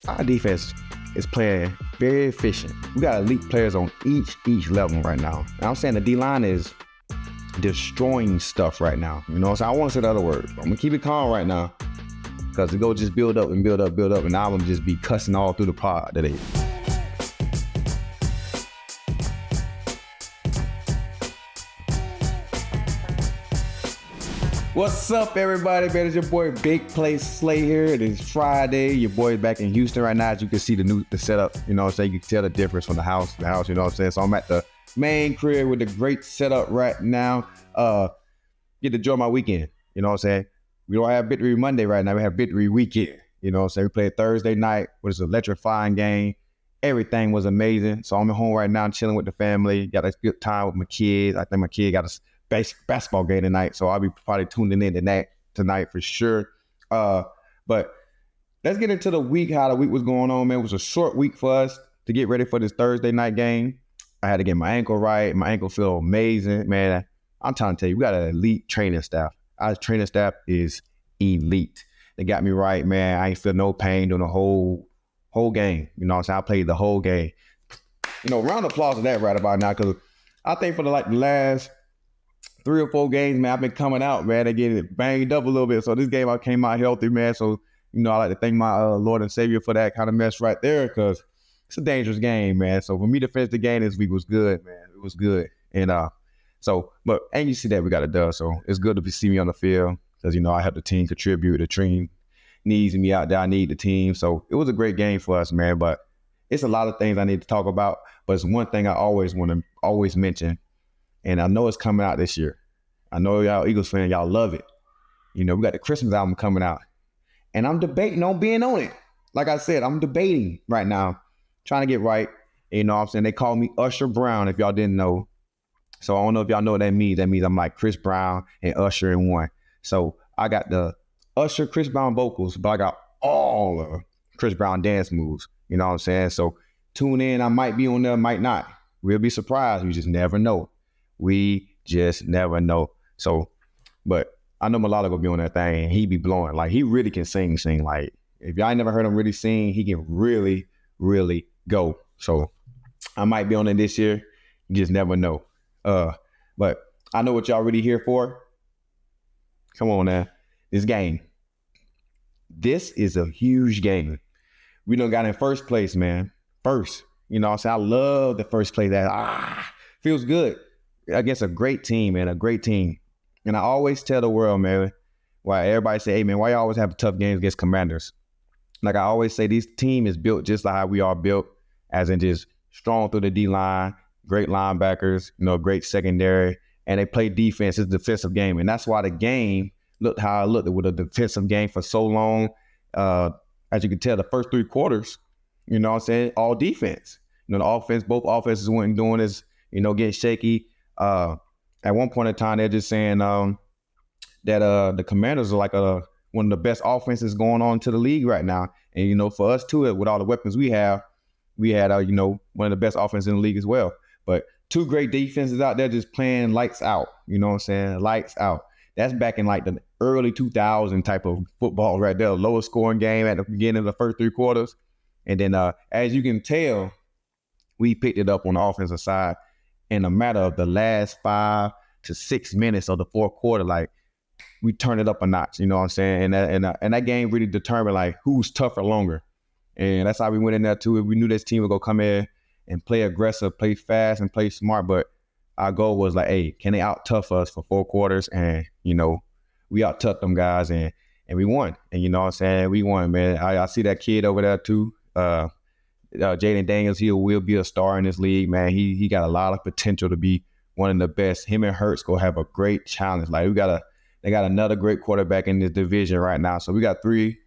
Our defense is playing very efficient. We got elite players on each level right now. And I'm saying the D-line is destroying stuff right now. So I want to say the other word. I'm going to keep it calm right now because it go just build up, and now I'm going to just be cussing all through the pod today. What's up, everybody? Man, it's your boy Big Play Slay here. It is Friday. Your boy's back in Houston right now. As you can see the setup, you can tell the difference from the house, So I'm at the main crib with the great setup right now. Get to enjoy my weekend, We don't have Victory Monday right now. We have Victory Weekend, We played Thursday night, which was an electrifying game. Everything was amazing. So I'm at home right now chilling with the family. Got a good time with my kids. I think my kid got a basketball game tonight, so I'll be probably tuning in to that tonight for sure. But let's get into the week, how the week was going on, man. It was a short week for us to get ready for this Thursday night game. I had to get my ankle right. My ankle feel amazing, man. I'm trying to tell you, we got an elite training staff. Our training staff is elite. They got me right, man. I ain't feel no pain during the whole game. I played the whole game. Round of applause to that right about now, because I think for the last 3 or 4 games, man, I've been coming out, man. They get it banged up a little bit. So this game I came out healthy, man. So, I like to thank my Lord and Savior for that kind of mess right there, because it's a dangerous game, man. So for me to finish the game this week was good, man. It was good. And and you see that we got it done. So it's good to see me on the field because, I help the team contribute. The team needs me out there. I need the team. So it was a great game for us, man. But it's a lot of things I need to talk about. But it's one thing I always want to mention. And I know it's coming out this year. I know y'all Eagles fans, y'all love it. We got the Christmas album coming out. And I'm debating on being on it. Like I said, I'm debating right now, trying to get right. They call me Usher Brown, if y'all didn't know. So I don't know if y'all know what that means. That means I'm like Chris Brown and Usher in one. So I got the Usher, Chris Brown vocals, but I got all of Chris Brown dance moves. So tune in. I might be on there, might not. We'll be surprised. We just never know. We just never know. So, but I know Malala gonna be on that thing and he be blowing. Like, he really can sing. Like, if y'all ain't never heard him really sing, he can really, really go. So I might be on it this year. You just never know. But I know what y'all really here for. Come on now. This game. This is a huge game. We done got in first place, man. First. I love the first place. That feels good. Against a great team, man, a great team. And I always tell the world, man, why everybody say, hey, man, why you always have tough games against Commanders? Like I always say, this team is built just like how we are built, as in just strong through the D-line, great linebackers, great secondary, and they play defense. It's a defensive game. And that's why the game looked how it looked with a defensive game for so long. As you can tell, the first 3 quarters, all defense. The offense, both offenses weren't doing this, getting shaky. At one point in time, they're just saying that the Commanders are like one of the best offenses going on to the league right now. And, for us too, with all the weapons we had, one of the best offenses in the league as well. But 2 great defenses out there just playing lights out. Lights out. That's back in like the early 2000 type of football right there. Lowest scoring game at the beginning of the first 3 quarters. And then as you can tell, we picked it up on the offensive side. In a matter of the last 5 to 6 minutes of the fourth quarter, like, we turned it up a notch, And that game really determined like who's tougher longer. And that's how we went in there too. We knew this team would go come in and play aggressive, play fast, and play smart. But our goal was like, hey, can they out tough us for 4 quarters? And we out tough them guys, and we won. And we won, man. I see that kid over there too. Jayden Daniels, he will be a star in this league, man. He got a lot of potential to be one of the best. Him and Hurts go have a great challenge. Like, they got another great quarterback in this division right now. So we got 3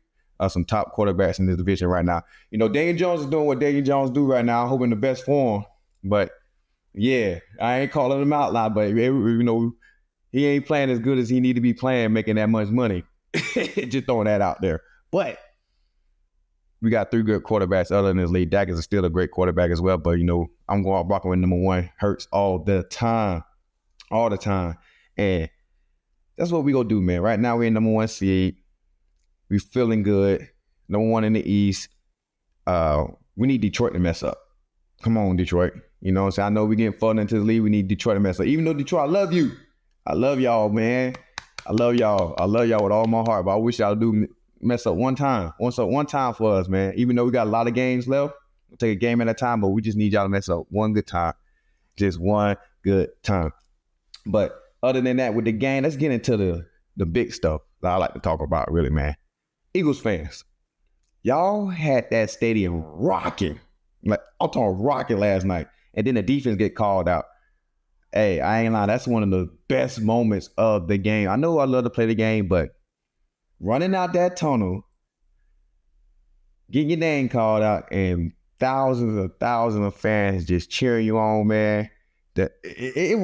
some top quarterbacks in this division right now. Daniel Jones is doing what Daniel Jones do right now, hoping the best for him. But yeah, I ain't calling him out loud, but he ain't playing as good as he need to be playing, making that much money. Just throwing that out there. But we got 3 good quarterbacks other than this league. Dak is still a great quarterback as well. But, I'm going out rocking with number 1, Hurts all the time. And that's what we going to do, man. Right now, we're in number 1 seed. We feeling good. Number 1 in the East. we need Detroit to mess up. Come on, Detroit. You know what I'm saying? I know we're getting further into the league. We need Detroit to mess up. Even though Detroit, I love you. I love y'all, man. I love y'all. I love y'all with all my heart. But I wish y'all do mess up one time. One time for us, man. Even though we got a lot of games left, we'll take a game at a time, but we just need y'all to mess up one good time. Just one good time. But other than that, with the game, let's get into the big stuff that I like to talk about, really, man. Eagles fans, y'all had that stadium rocking. Like, I'm talking rocking last night. And then the defense get called out. Hey, I ain't lying. That's one of the best moments of the game. I know I love to play the game, but running out that tunnel, getting your name called out, and thousands of fans just cheering you on, man. That it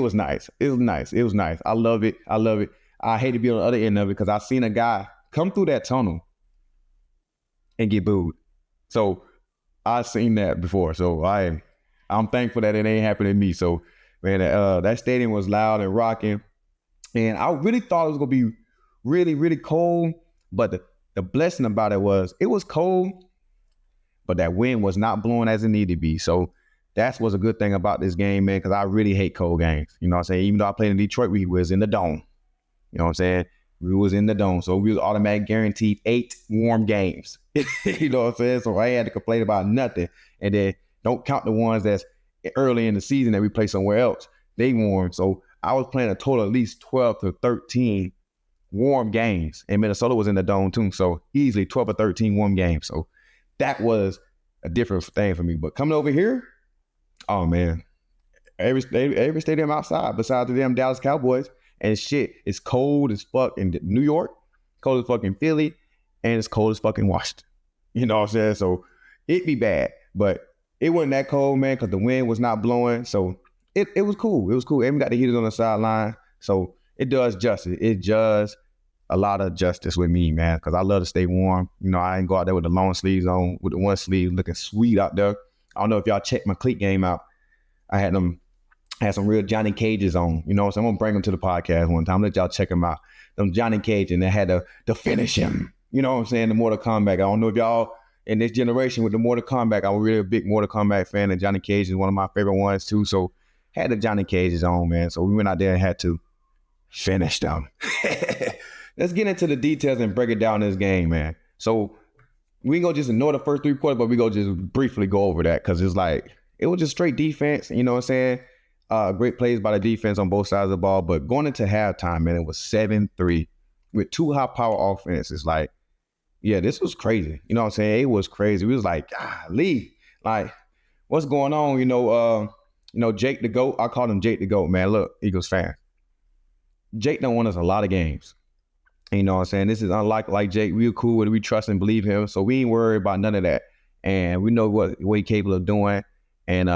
was nice. It was nice. It was nice. I love it. I love it. I hate to be on the other end of it because I seen a guy come through that tunnel and get booed. So I've seen that before. So I'm thankful that it ain't happened to me. So man, that stadium was loud and rocking. And I really thought it was gonna be really, really cold. But the blessing about it was cold, but that wind was not blowing as it needed to be. So that was a good thing about this game, man, because I really hate cold games. You know what I'm saying? Even though I played in Detroit, we was in the dome. You know what I'm saying? We was in the dome. So we was automatically guaranteed 8 warm games. You know what I'm saying? So I had to complain about nothing. And then don't count the ones that's early in the season that we play somewhere else. They warm. So I was playing a total of at least 12 to 13 warm games. And Minnesota was in the dome too. So easily 12 or 13 warm games. So that was a different thing for me. But coming over here, oh man, every stadium outside besides the damn Dallas Cowboys, and shit, it's cold as fuck in New York, cold as fucking Philly, and it's cold as fucking Washington. You know what I'm saying? So it'd be bad, but it wasn't that cold, man, because the wind was not blowing. So it was cool. It was cool. And we got the heaters on the sideline. So it does justice. It does a lot of justice with me, man, because I love to stay warm. You know, I ain't go out there with the long sleeves on, with the one sleeve looking sweet out there. I don't know if y'all checked my cleat game out. I had some real Johnny Cages on. You know, so I'm going to bring them to the podcast one time. Let y'all check them out. Them Johnny Cage, and they had to finish him. You know what I'm saying? The Mortal Kombat. I don't know if y'all in this generation with the Mortal Kombat, I'm really a big Mortal Kombat fan, and Johnny Cage is one of my favorite ones too. So had the Johnny Cages on, man. So we went out there and had to finish them. Let's get into the details and break it down in this game, man. So we ain't gonna just ignore the first 3 quarters, but we gonna just briefly go over that because it's like, it was just straight defense, you know what I'm saying? Great plays by the defense on both sides of the ball. But going into halftime, man, it was 7-3 with 2 high-power offenses. Like, yeah, this was crazy. You know what I'm saying? It was crazy. We was like, golly, like, what's going on? You know, Jake the GOAT. I call him Jake the GOAT, man. Look, Eagles fan. Jake done won us a lot of games. You know what I'm saying? This is unlike Jake. We were cool with it. We trust and believe him. So we ain't worried about none of that. And we know what he's capable of doing. And,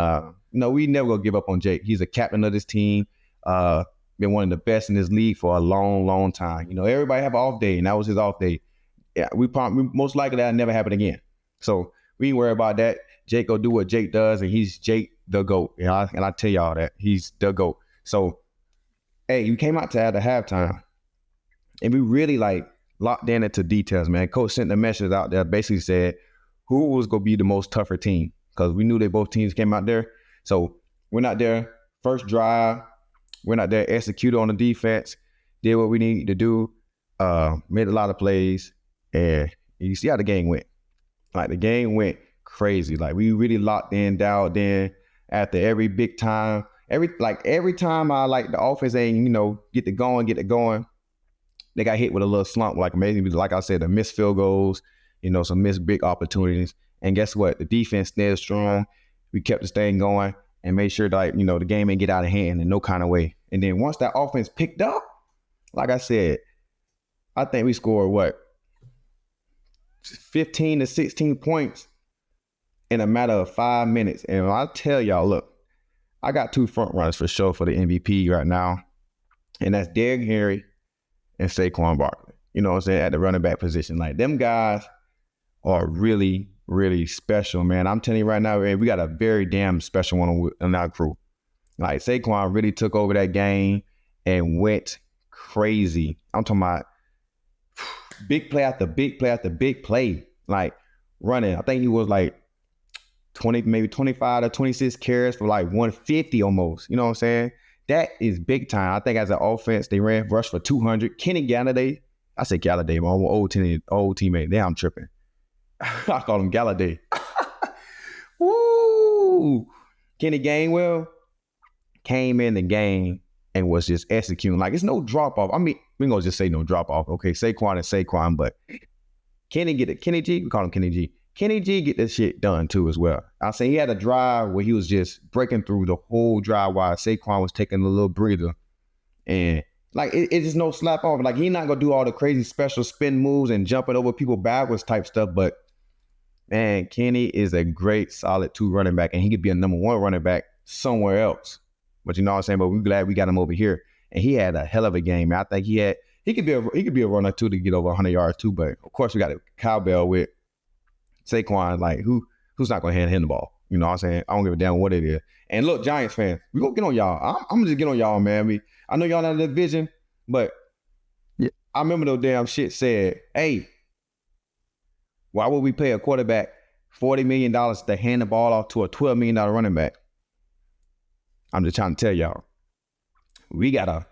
we never gonna give up on Jake. He's a captain of this team. Been one of the best in this league for a long, long time. You know, everybody have an off day, and that was his off day. Yeah, we most likely that'll never happen again. So we ain't worry about that. Jake go do what Jake does, and he's Jake the GOAT. You know, and I tell y'all that he's the GOAT. So, hey, we came out to at the halftime, and we really locked in into details, man. Coach sent the message out there, basically said who was gonna be the most tougher team, because we knew they both teams came out there. So we're not there first drive. We're not there executed on the defense. Did what we need to do. Made a lot of plays. And you see how the game went. Like, the game went crazy. Like, we really locked in, dialed in after every big time. Every time I the offense ain't, get it going. They got hit with a little slump. Like, maybe, like I said, the missed field goals, some missed big opportunities. And guess what? The defense stayed strong. We kept this thing going and made sure that, the game ain't get out of hand in no kind of way. And then once that offense picked up, like I said, I think we scored 15 to 16 points in a matter of 5 minutes. And I tell y'all, look, I got 2 front runners for sure for the MVP right now. And that's Derrick Henry and Saquon Barkley. You know what I'm saying? At the running back position. Like, them guys are really, really special, man. I'm telling you right now, man, we got a very damn special one on our crew. Like, Saquon really took over that game and went crazy. I'm talking about big play after big play after big play. Like, running. I think he was like 20, maybe 25 to 26 carries for like 150 almost. You know what I'm saying? That is big time. I think as an offense, they ran rush for 200. Kenny Galladay, I say Galladay, my old teammate. Damn, I'm tripping. I call him Galladay. Woo! Kenny Gainwell came in the game and was just executing. Like, it's no drop-off. I mean, we're going to just say no drop-off. Okay, Saquon is Saquon, but Kenny G, we call him Kenny G. Kenny G get this shit done too as well. I say he had a drive where he was just breaking through the whole drive while Saquon was taking a little breather. And like, it's just no slap off. Like, he's not going to do all the crazy special spin moves and jumping over people backwards type stuff, but man, Kenny is a great, solid 2 running back, and he could be a number 1 running back somewhere else. But you know what I'm saying? But we're glad we got him over here. And he had a hell of a game. I think he could be a runner too to get over 100 yards too. But of course, we got a cowbell with Saquon. Like, who's not going to hand him the ball? You know what I'm saying? I don't give a damn what it is. And look, Giants fans, we gonna get on y'all. I'm just get on y'all, man. I know y'all not in the division, but yeah, I remember those damn shit said, hey, why would we pay a quarterback $40 million to hand the ball off to a $12 million running back? I'm just trying to tell y'all. We got I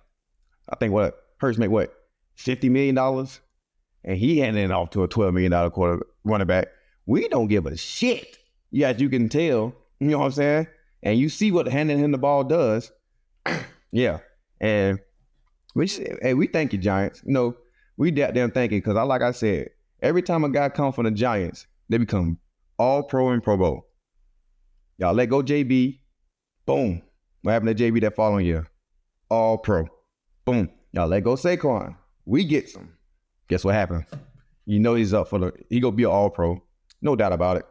think Hurts make $50 million? And he handed it off to a $12 million running back. We don't give a shit. Yeah, as you can tell, you know what I'm saying? And you see what handing him the ball does. Yeah. And we thank you, Giants. You know, we damn thank you because like I said, every time a guy comes from the Giants, they become all pro and Pro Bowl. Y'all let go JB. Boom. What happened to JB that following year? All pro. Boom. Y'all let go Saquon. We get some. Guess what happened? You know he's up he gonna be an all pro. No doubt about it.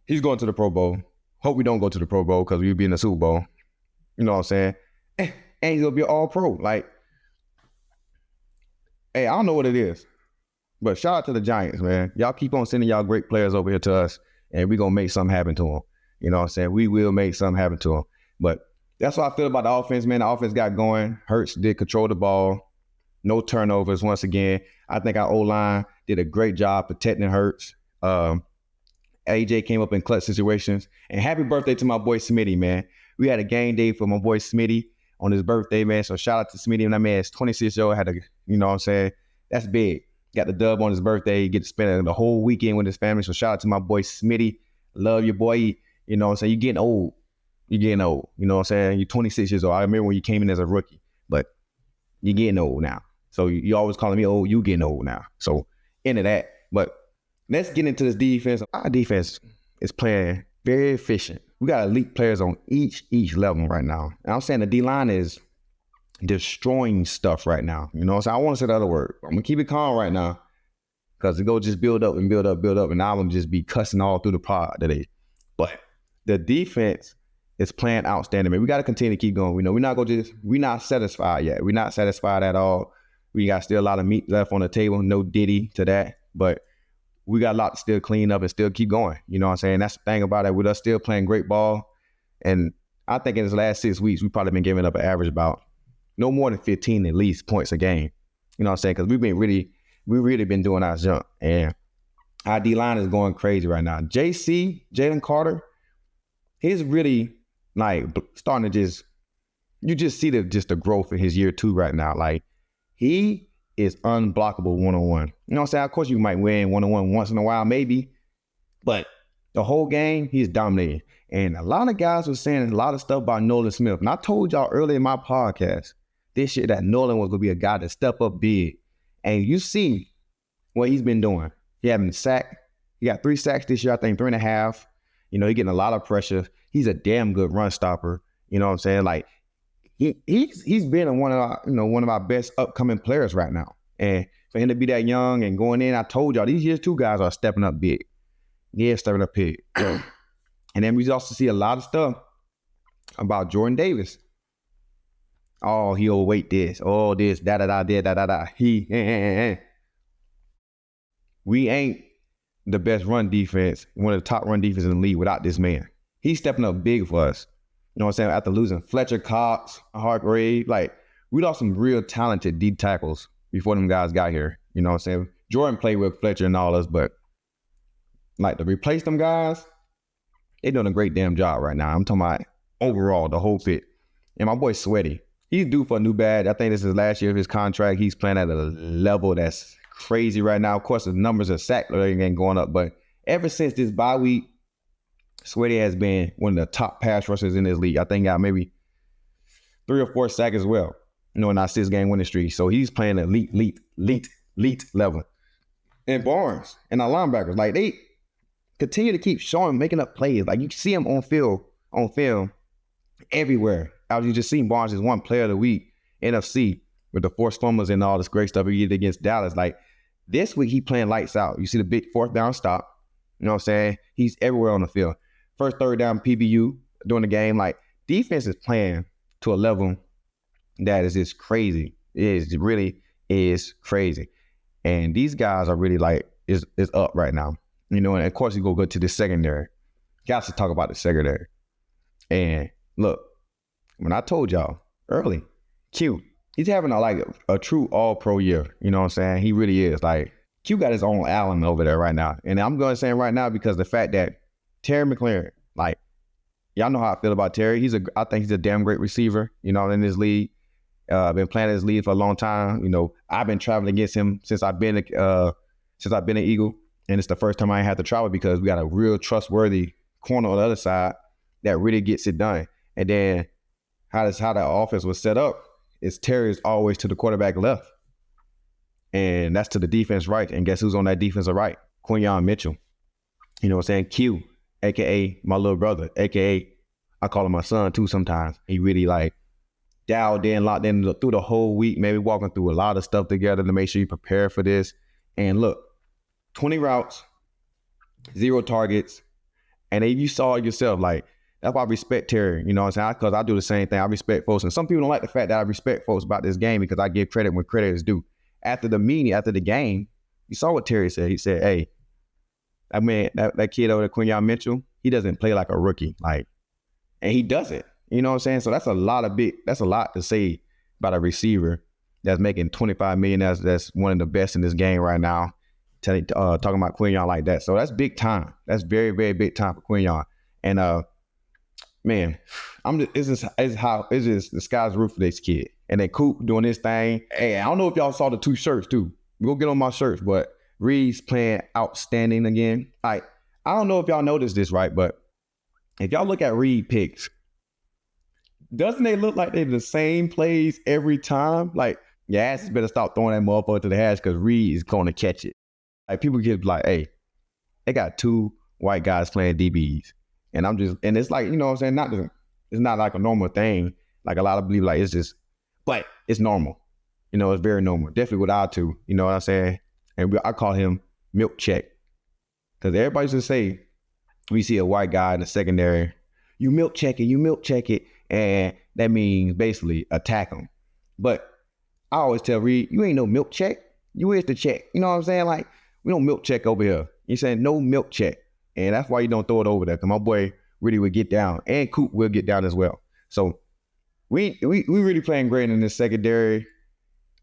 He's going to the Pro Bowl. Hope we don't go to the Pro Bowl because we'll be in the Super Bowl. You know what I'm saying? And he's gonna be an all pro. Like, hey, I don't know what it is. But shout out to the Giants, man. Y'all keep on sending y'all great players over here to us, and we're going to make something happen to them. You know what I'm saying? We will make something happen to them. But that's what I feel about the offense, man. The offense got going. Hurts did control the ball. No turnovers once again. I think our O-line did a great job protecting Hurts. AJ came up in clutch situations. And happy birthday to my boy Smitty, man. We had a game day for my boy Smitty on his birthday, man. So shout out to Smitty. And that man is 26 years old. Had you know what I'm saying? That's big. Got the dub on his birthday. Get to spend the whole weekend with his family. So shout out to my boy Smitty. Love your boy. You know what I'm saying? You're getting old. You know what I'm saying? You're 26 years old. I remember when you came in as a rookie. But you're getting old now. So you always calling me old. You getting old now. So into that. But let's get into this defense. Our defense is playing very efficient. We got elite players on each level right now. And I'm saying the D-line is destroying stuff right now. You know what I'm saying? I want to say the other word. I'm going to keep it calm right now because it go just build up and build up, and now I'm going to just be cussing all through the pod today. But the defense is playing outstanding, man. We got to continue to keep going. We know we're not satisfied yet. We're not satisfied at all. We got still a lot of meat left on the table. No Diddy to that. But we got a lot to still clean up and still keep going. You know what I'm saying? That's the thing about it. With us still playing great ball. And I think in this last 6 weeks, we've probably been giving up an average about no more than 15 at least points a game. You know what I'm saying? Because we really been doing our jump. And our D-line is going crazy right now. Jalen Carter, he's really like starting to you just see the growth in his year 2 right now. Like, he is unblockable one-on-one. You know what I'm saying? Of course, you might win one-on-one once in a while, maybe. But the whole game, he's dominating. And a lot of guys were saying a lot of stuff about Nolan Smith. And I told y'all earlier in my podcast, this shit that Nolan was going to be a guy to step up big. And you see what he's been doing. He having a sack. He got 3 sacks this year, I think 3.5. You know, he getting a lot of pressure. He's a damn good run stopper. You know what I'm saying? Like, he's been one of our best upcoming players right now. And for him to be that young and going in, I told y'all these years 2 guys are stepping up big. Yeah, stepping up big. And then we also see a lot of stuff about Jordan Davis. Oh, he overweight this. Oh, this, da. We ain't the best run defense, one of the top run defenses in the league without this man. He's stepping up big for us. You know what I'm saying? After losing Fletcher Cox, Hargrave, like, we lost some real talented deep tackles before them guys got here. You know what I'm saying? Jordan played with Fletcher and all us, but like to replace them guys, they're doing a great damn job right now. I'm talking about overall, the whole fit. And my boy Sweaty, he's due for a new badge. I think this is last year of his contract. He's playing at a level that's crazy right now. Of course, the numbers of sack ain't going up, but ever since this bye week, Sweaty has been one of the top pass rushers in this league. I think got maybe 3 or 4 sacks as well, in our 6-game winning streak. So he's playing at elite level. And Barnes and our linebackers, like they continue to keep showing, making up plays. Like you see him on film everywhere. You just seen Barnes as one player of the week, NFC, with the forced fumbles and all this great stuff he did against Dallas. Like this week, he playing lights out. You see the big 4th down stop. You know what I'm saying? He's everywhere on the field. First, 3rd down PBU during the game. Like defense is playing to a level that is just crazy. It really is crazy. And these guys are really like, is up right now. And of course, you go good to the secondary. Got to talk about the secondary. And look, when I told y'all early, Q, he's having a true all-pro year. You know what I'm saying? He really is. Like, Q got his own Allen over there right now. And I'm going to say it right now because the fact that Terry McLaurin, like, y'all know how I feel about Terry. I think he's a damn great receiver, in this league. I've been playing in this league for a long time. I've been traveling against him since I've been an Eagle. And it's the first time I had to travel because we got a real trustworthy corner on the other side that really gets it done. And then how the offense was set up is Terry's always to the quarterback left. And that's to the defense right. And guess who's on that defensive right? Quinyon Mitchell. You know what I'm saying? Q, a.k.a. my little brother, a.k.a. I call him my son too sometimes. He really dialed in, locked in through the whole week, maybe walking through a lot of stuff together to make sure you prepare for this. And look, 20 routes, 0 targets. And then you saw it yourself, that's why I respect Terry, you know what I'm saying? Because I do the same thing. I respect folks. And some people don't like the fact that I respect folks about this game because I give credit when credit is due. After the meeting, after the game, you saw what Terry said. He said, hey, that kid over there, Quinyon Mitchell, he doesn't play like a rookie. And he does it. You know what I'm saying? So that's a lot to say about a receiver that's making $25 million. That's one of the best in this game right now. Talking about Quinyon like that. So that's big time. That's very, very big time for Quinyon. And man, it's just the sky's the roof for this kid. And then Coop doing this thing. Hey, I don't know if y'all saw the 2 shirts too. We'll get on my shirts, but Reed's playing outstanding again. I don't know if y'all noticed this, right? But if y'all look at Reed picks, doesn't they look like they're the same plays every time? Your ass better stop throwing that motherfucker to the hash because Reed is going to catch it. People get hey, they got 2 white guys playing DBs. And and it's you know what I'm saying? It's not like a normal thing. A lot of believe it's just, but it's normal. It's very normal. Definitely with our 2, you know what I'm saying? And I call him milk check. Because everybody should say, we see a white guy in the secondary, you milk check it. And that means basically attack him. But I always tell Reed, you ain't no milk check. You is the check. You know what I'm saying? We don't milk check over here. You saying no milk check. And that's why you don't throw it over there. Because my boy really would get down. And Coop will get down as well. So we really playing great in this secondary.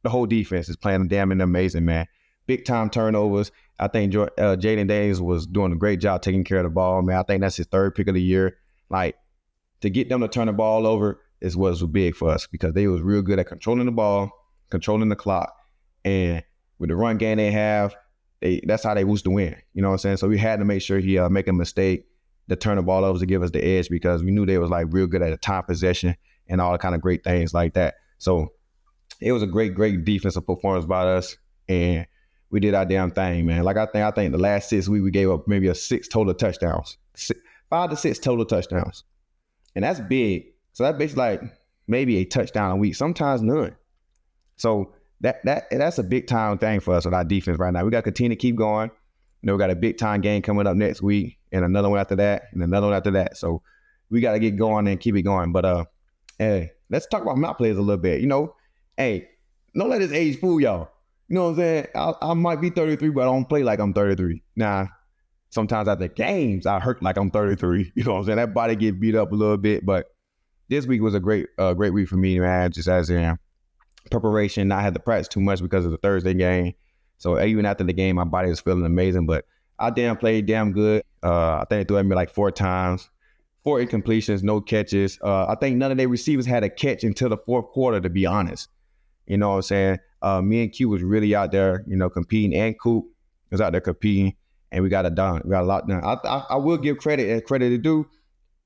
The whole defense is playing damn amazing, man. Big time turnovers. I think Jayden Daniels was doing a great job taking care of the ball, man. I think that's his 3rd pick of the year. To get them to turn the ball over was big for us because they was real good at controlling the ball, controlling the clock. And with the run game they have, that's how they was to win. You know what I'm saying? So we had to make sure he make a mistake to turn the ball over to give us the edge because we knew they was real good at a time possession and all the kind of great things like that. So it was a great, great defensive performance by us. And we did our damn thing, man. I think the last 6 weeks we gave up maybe 6 total touchdowns. 5 to 6 total touchdowns. And that's big. So that's basically maybe a touchdown a week, sometimes none. So that's a big time thing for us with our defense right now. We got to continue to keep going. We got a big time game coming up next week and another one after that and another one after that. So we got to get going and keep it going. But hey, let's talk about my players a little bit. Hey, don't let this age fool y'all. You know what I'm saying? I might be 33, but I don't play like I'm 33. Nah, sometimes at the games, I hurt like I'm 33. You know what I'm saying? That body get beat up a little bit. But this week was a great week for me, man, just as in preparation. I had to practice too much because of the Thursday game. So even after the game, my body was feeling amazing. But I damn played damn good. I think they threw at me like 4 times, 4 incompletions, no catches. I think none of their receivers had a catch until the fourth quarter, to be honest. You know what I'm saying? Me and Q was really out there, competing, and Coop was out there competing, and we got it done. We got a lot done. I will give credit as credit to due.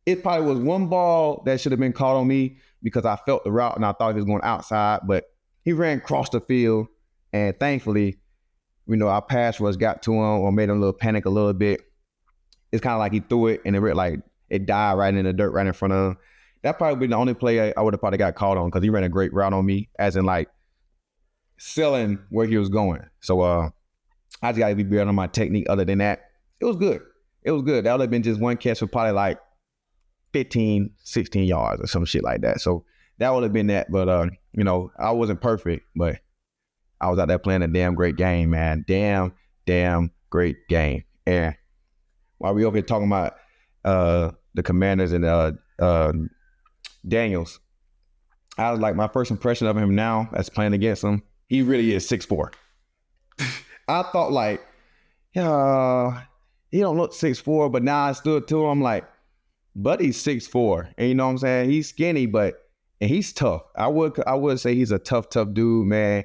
It probably was one ball that should have been called on me because I felt the route and I thought he was going outside, but he ran across the field, and thankfully, our pass rush got to him or made him a little panic a little bit. It's kind of like he threw it and it died right in the dirt right in front of him. That probably been the only play I would have probably got called on because he ran a great route on me, as in like selling where he was going. So I just got to be better on my technique. Other than that, it was good. It was good. That would have been just one catch for probably like 15, 16 yards or some shit like that. So that would have been that. But, I wasn't perfect, but I was out there playing a damn great game, man. Damn great game. And while we over here talking about the Commanders and Daniels, I was like, my first impression of him now as playing against him, he really is 6'4". I thought like, he don't look 6'4", but now I stood to him, I'm like, buddy's 6'4", and you know what I'm saying? He's skinny, and he's tough. I would say he's a tough dude, man.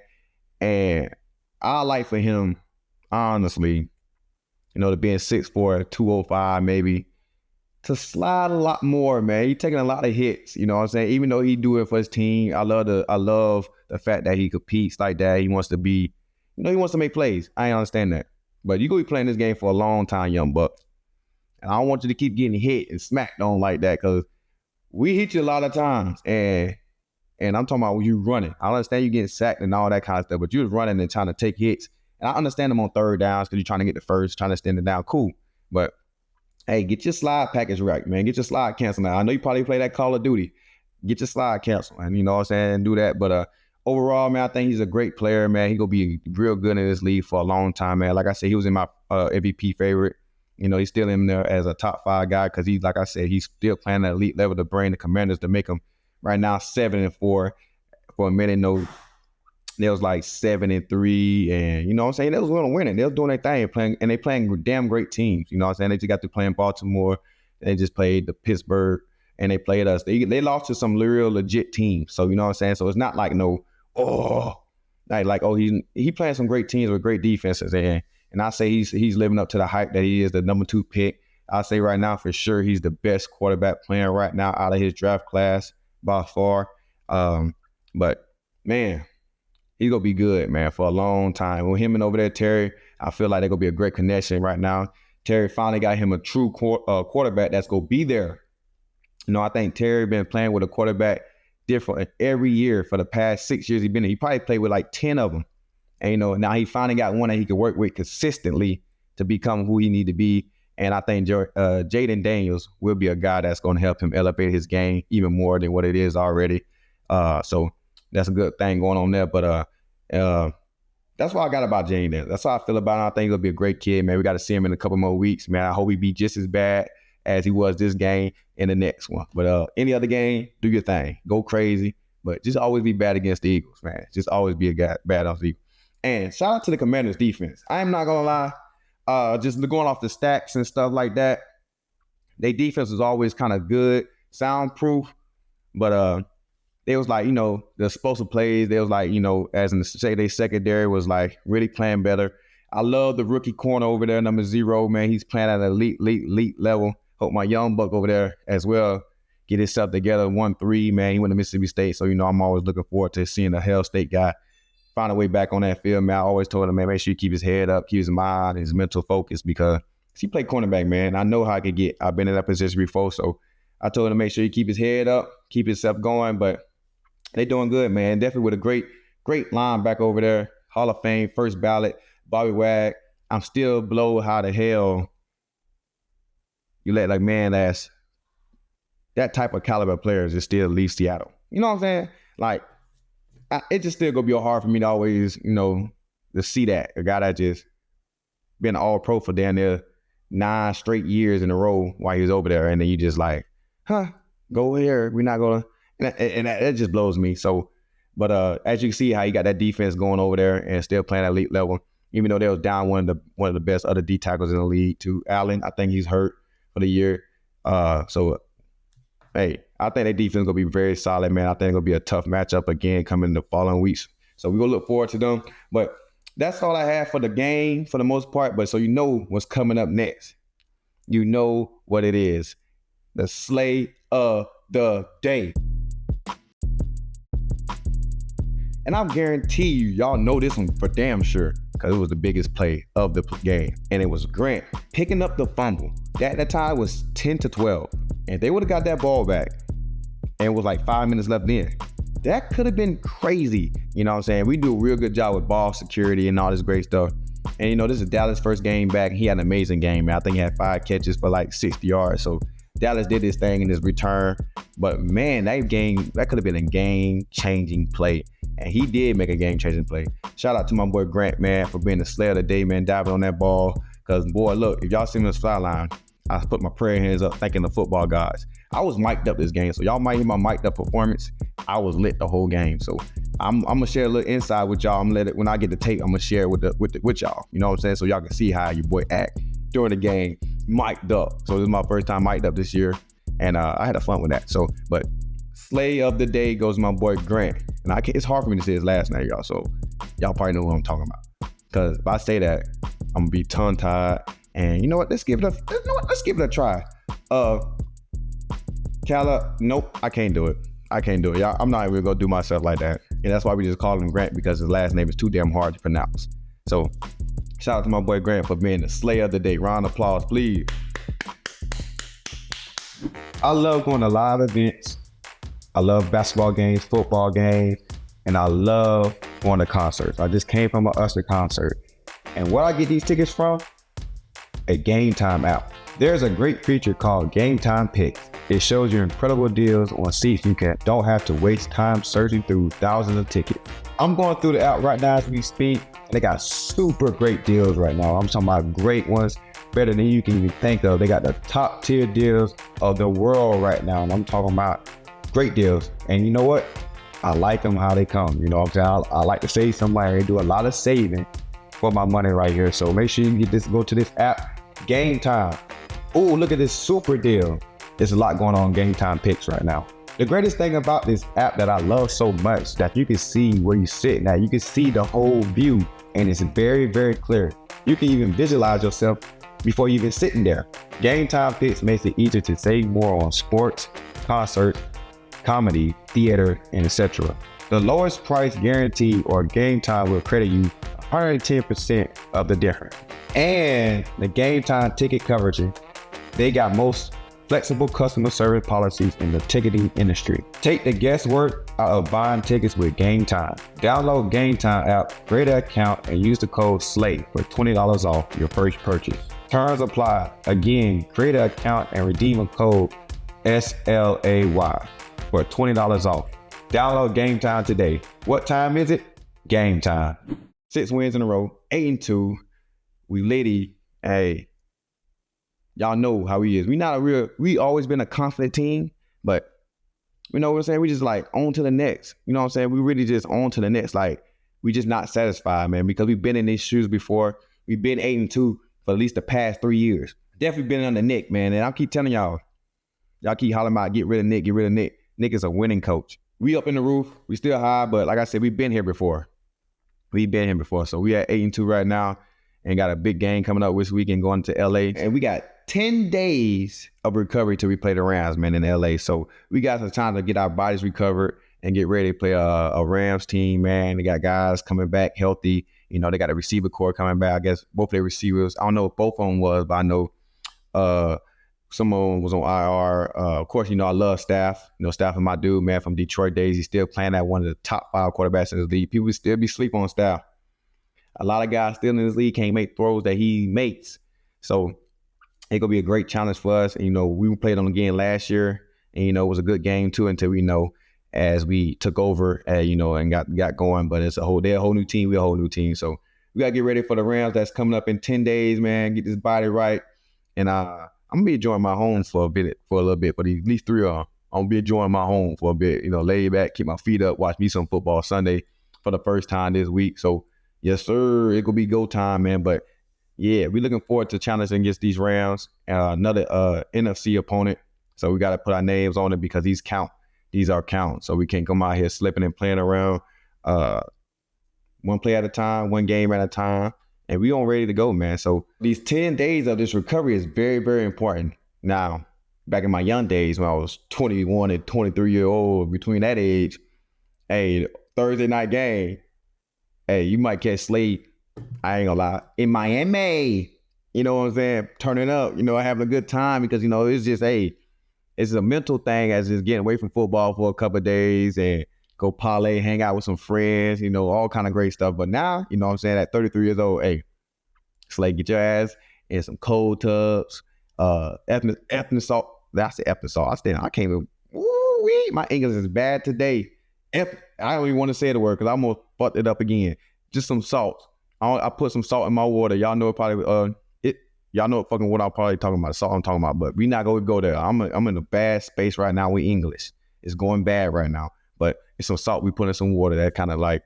And I like for him, honestly, to being 6'4", 205 maybe, to slide a lot more, man. He's taking a lot of hits, you know what I'm saying? Even though he do it for his team, I love the fact that he competes like that. He wants to be, he wants to make plays. I understand that. But you're going to be playing this game for a long time, young buck. And I don't want you to keep getting hit and smacked on like that because we hit you a lot of times. And I'm talking about when you running. I understand you getting sacked and all that kind of stuff, but you was running and trying to take hits. And I understand them on third downs because you're trying to get the first, trying to stand it down. Cool. But, hey, get your slide package right, man. Get your slide cancel now. I know you probably play that Call of Duty. Get your slide cancel, and you know what I'm saying, and do that. But overall, man, I think he's a great player, man. He's going to be real good in this league for a long time, man. Like I said, he was in my MVP favorite. He's still in there as a top 5 guy because like I said, he's still playing at elite level to bring the Commanders to make them right now 7-4. For a minute, they was like 7-3, and you know what I'm saying? They was going to win it. They was doing their thing, they playing damn great teams. You know what I'm saying? They just got to play in Baltimore. They just played the Pittsburgh, and they played us. They lost to some real legit teams. So you know what I'm saying? So it's not like he playing some great teams with great defenses, and I say he's living up to the hype that he is the number 2 pick. I say right now for sure he's the best quarterback playing right now out of his draft class by far. But man, he's going to be good, man, for a long time. With him and over there, Terry, I feel like they're going to be a great connection right now. Terry finally got him a true quarterback that's going to be there. I think Terry been playing with a quarterback different every year for the past 6 years he's been there. He probably played with like 10 of them. And, now he finally got one that he can work with consistently to become who he need to be. And I think Jayden Daniels will be a guy that's going to help him elevate his game even more than what it is already. So that's a good thing going on there. But that's what I got about Jayden Daniels. That's how I feel about him. I think he'll be a great kid, man. We got to see him in a couple more weeks, man. I hope he be just as bad as he was this game in the next one. But any other game, do your thing. Go crazy. But just always be bad against the Eagles, man. Just always be a guy bad on the Eagles. And shout out to the Commanders defense. I am not going to lie. Just going off the stats and stuff like that, their defense was always kind of good, soundproof. But they was like, the explosive plays, they was like, as in their secondary was like really playing better. I love the rookie corner over there, number 0, man. He's playing at an elite level. Hope my young buck over there as well get himself together. 1-3, man. He went to Mississippi State, so, I'm always looking forward to seeing a Hell State guy find a way back on that field, man. I always told him, man, make sure you keep his head up, keep his mind, his mental focus, because he played cornerback, man. I know how I could get. I've been in that position before, so I told him to make sure he keep his head up, keep himself going, but they doing good, man. Definitely with a great linebacker over there, Hall of Fame, first ballot, Bobby Wag. I'm still blown how the hell you let that type of caliber players just still leave Seattle. You know what I'm saying? Like, it just still gonna be hard for me to always, to see that a guy that just been all pro for damn near 9 straight years in a row while he was over there, and then you just like, go here. We're not gonna, and that just blows me. So, but as you can see how he got that defense going over there and still playing at elite level. even though they was down one of the best other D tackles in the league too. Allen, I think he's hurt for the year. So hey, I think their defense gonna be very solid, man. I think it'll be a tough matchup again coming the following weeks. So we're gonna look forward to them. But that's all I have for the game for the most part. But so you know what's coming up next. You know what it is. The Slay of the Day. And I guarantee you, y'all know this one for damn sure, because it was the biggest play of the game. And it was Grant picking up the fumble. At that time was 10-12. And they would have got that ball back. And it was like 5 minutes left in. That could have been crazy. You know what I'm saying? We do a real good job with ball security and all this great stuff. And, you know, this is Dallas' first game back. He had an amazing game, man. I think he had 5 catches for like 60 yards. So Dallas did his thing in his return. But, man, that could have been a game-changing play. And he did make a game-changing play. Shout out to my boy Grant, man, for being the Slayer of the Day, man, diving on that ball. Because, boy, look, if y'all see me on the sideline, I put my prayer hands up thanking the football gods. I was mic'd up this game, so y'all might hear my mic'd up performance. I was lit the whole game. So I'm gonna share a little insight with y'all. I'm gonna let it, when I get the tape, I'm gonna share it with y'all. You know what I'm saying? So y'all can see how your boy act during the game, mic'd up. So this is my first time mic'd up this year, and I had a fun with that. So, but Slay of the Day goes to my boy Grant, and it's hard for me to say his last name, y'all. So y'all probably know what I'm talking about. Because if I say that, I'm gonna be tongue tied. And you know what? Let's give it a try. Calla, nope, I can't do it. Y'all, I'm not even gonna do myself like that. And that's why we just call him Grant, because his last name is too damn hard to pronounce. So shout out to my boy Grant for being the Slayer of the Day. Round of applause, please. I love going to live events. I love basketball games, football games, and I love going to concerts. I just came from an Usher concert. And where I get these tickets from? A Game Time app. There's a great feature called Game Time Picks. It shows you incredible deals on seats you don't have to waste time searching through thousands of tickets. I'm going through the app right now as we speak, and they got super great deals right now. I'm talking about great ones, better than you can even think of. They got the top tier deals of the world right now, and I'm talking about great deals. And you know what? I like them how they come. You know what I'm saying? I like to save somebody. They do a lot of saving for my money right here. So make sure you go to this app, Game Time. Oh, look at this super deal. There's a lot going on Game Time Picks right now. The greatest thing about this app that I love so much, that you can see where you're sitting at. You can see the whole view, and it's very, very clear. You can even visualize yourself before you even sitting there. Game Time Picks makes it easier to save more on sports, concerts, comedy, theater, and etc. The lowest price guarantee or Game Time will credit you 110% of the difference. And the Game Time ticket coverage, they got most flexible customer service policies in the ticketing industry. Take the guesswork out of buying tickets with Game Time. Download Game Time app, create an account, and use the code SLAY for $20 off your first purchase. Terms apply. Again, create an account and redeem a code SLAY for $20 off. Download Game Time today. What time is it? Game time. 6 wins in a row, 8-2. We lady, hey, y'all know how he is. We always been a confident team, but you know what I'm saying? We just like on to the next. You know what I'm saying? We really just on to the next. Like, we just not satisfied, man, because we've been in these shoes before. We've been 8-2 for at least the past 3 years. Definitely been under Nick, man. And I keep telling y'all keep hollering about get rid of Nick, get rid of Nick. Nick is a winning coach. We up in the roof. We still high, but like I said, we've been here before. So we at 8-2 right now and got a big game coming up this weekend going to LA. And we got 10 days of recovery till we play the Rams, man, in LA. So we got some time to get our bodies recovered and get ready to play a Rams team, man. They got guys coming back healthy. You know, they got a receiver core coming back. I guess both their receivers. I don't know if both of them was, but I know some of them was on IR. Of course, you know, I love Staff. You know, Staff is my dude, man, from Detroit days. He's still playing at one of the top 5 quarterbacks in the league. People still be sleeping on Staff. A lot of guys still in this league can't make throws that he makes. So it's going to be a great challenge for us. And, you know, we played them again last year. And, you know, it was a good game, too, until we know as we took over, you know, and got going. But they're a whole new team. We're a whole new team. So we got to get ready for the Rams that's coming up in 10 days, man. Get this body right. And I'm going to be enjoying my home for a little bit. But at least 3 of them, I'm going to be enjoying my home for a bit. You know, lay back, keep my feet up, watch me some football Sunday for the first time this week. So Yes, sir. It could be go time, man. But yeah, we're looking forward to challenging against these Rams. Another NFC opponent. So we got to put our names on it because these count. These are count. So we can't come out here slipping and playing around. One play at a time, one game at a time. And we on ready to go, man. So these 10 days of this recovery is very, very important. Now, back in my young days when I was 21 and 23-year-old, between that age, hey, Thursday night game, hey, you might catch Slay, I ain't gonna lie, in Miami. You know what I'm saying? Turning up, having a good time because, it's just, it's a mental thing as just getting away from football for a couple of days and go parlay, hang out with some friends, all kind of great stuff. But now, what I'm saying, at 33 years old, hey, Slay, get your ass in some cold tubs, ethnic salt. That's the ethnic salt. I can't even, woo-wee, my English is bad today. I don't even want to say the word because I almost fucked it up again. Just some salt. I put some salt in my water. Y'all know probably y'all know fucking what I'm probably talking about. Salt I'm talking about, but we not gonna go there. I'm in a bad space right now with English. It's going bad right now. But it's some salt. We put in some water that kind of like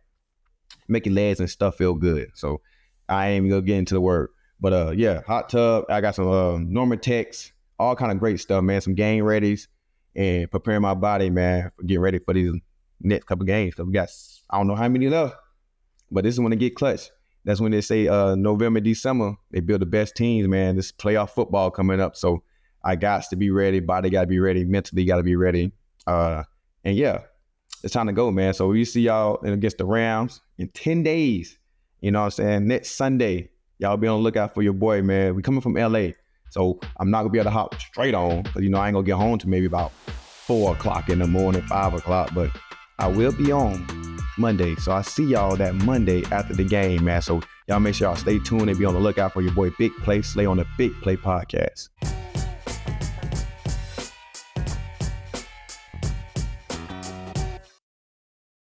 make your legs and stuff feel good. So I ain't even gonna get into the word. But yeah, hot tub. I got some Normatex, all kind of great stuff, man. Some game readies and preparing my body, man, for getting ready for these next couple games. So we got, I don't know how many left, but this is when they get clutch. That's when they say November, December, they build the best teams, man. This playoff football coming up. So I got to be ready. Body got to be ready. Mentally got to be ready. And yeah, it's time to go, man. So we see y'all against the Rams in 10 days. You know what I'm saying? Next Sunday, y'all be on the lookout for your boy, man. We coming from LA. So I'm not going to be able to hop straight on because, I ain't going to get home to maybe about 4 o'clock in the morning, 5 o'clock. But I will be on Monday. So I see y'all that Monday after the game, man. So y'all make sure y'all stay tuned and be on the lookout for your boy Big Play Slay on the Big Play Podcast.